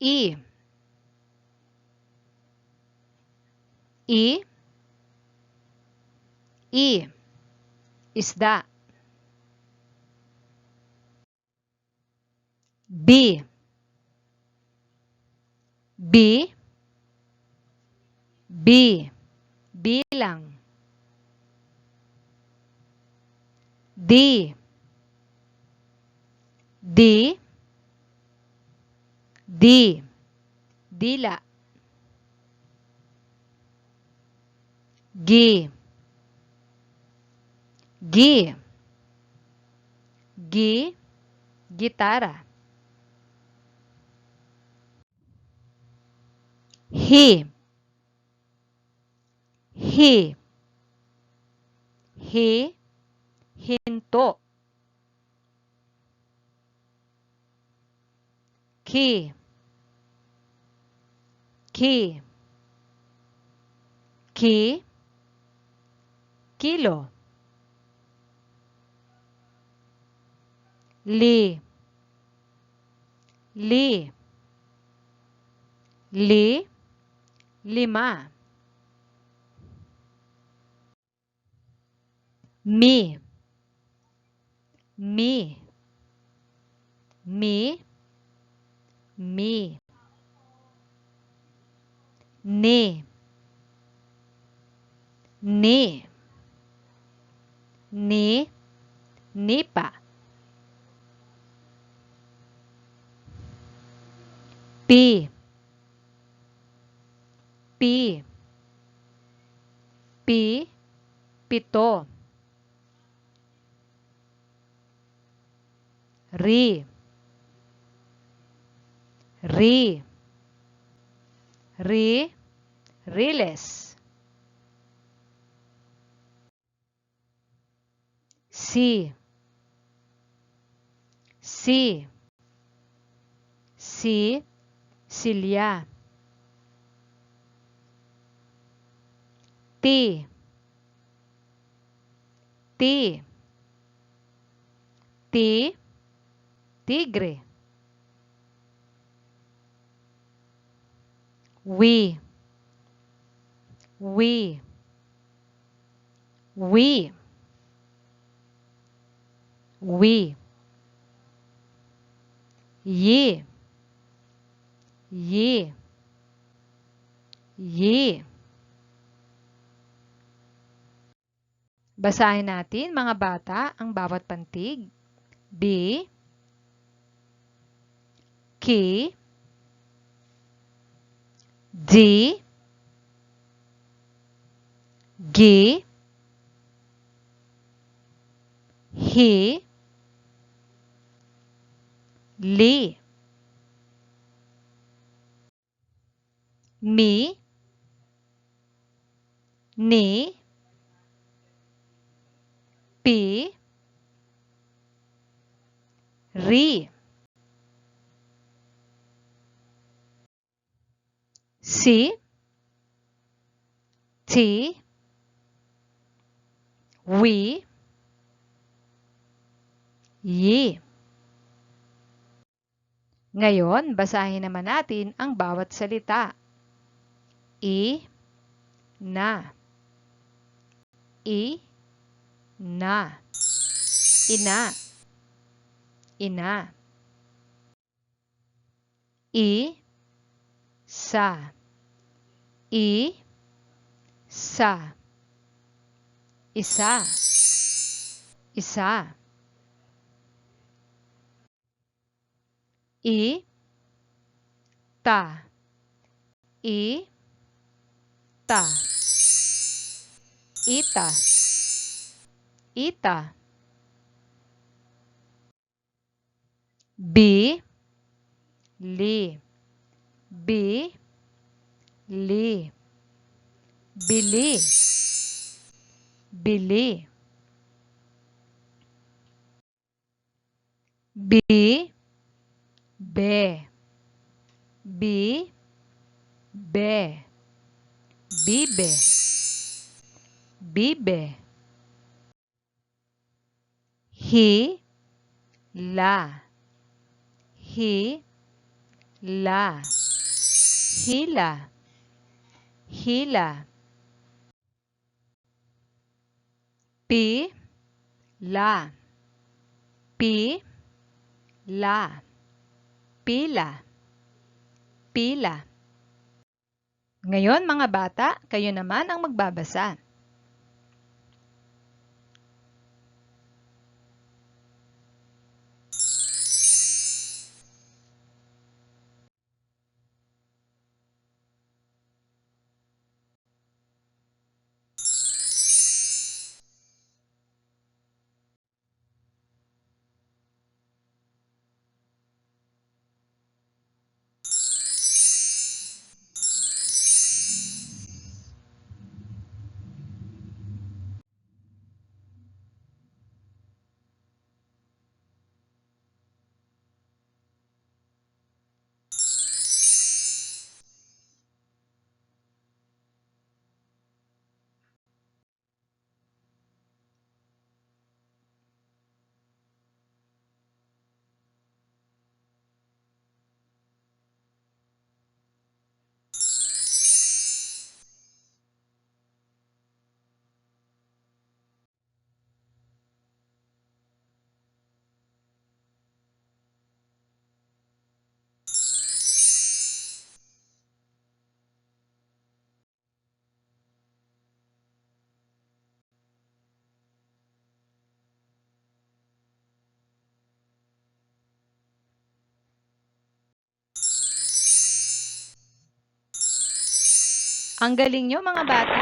I. I. I. Isda. B. B. B. Bilang. D. D. D. Dila. G. G. G. Gitara. He. He. He. Hinto. Ki. Ki. Ki. Kilo. Li. Li. Li. Lima. Mi. Mi. Mi. Mi. Ni. Ni. Ni. Nipa. Pi. Pi. Pi. Pito. Ri. Ri. Ri. Riles. Si. Si. Si. Silya. Ti. Ti. Ti. Tigre. We. We. We. We. Ye. Ye. Ye. Basahin natin mga bata ang bawat pantig. B. Ki. D. Gi. Hi. Li. Mi. Ni. Pi. Ri. Si. Ti. We. Yi. Ngayon, basahin naman natin ang bawat salita. I. Na. I. Na. Ina. Ina. I. Sa. I. Sa. Isa. Isa. I. Ta. I. Ta. Ita. Ita. Bi. Li. Bi. Li. Bili. Bili. Bi. Be. Bi. Be. Bibe. Bibe. Hi. La. Hi. La. Hila. Hila. Pi. La. Pi. La. Pila. Pila. Ngayon mga bata, kayo naman ang magbabasa. Ang galing nyo mga bata!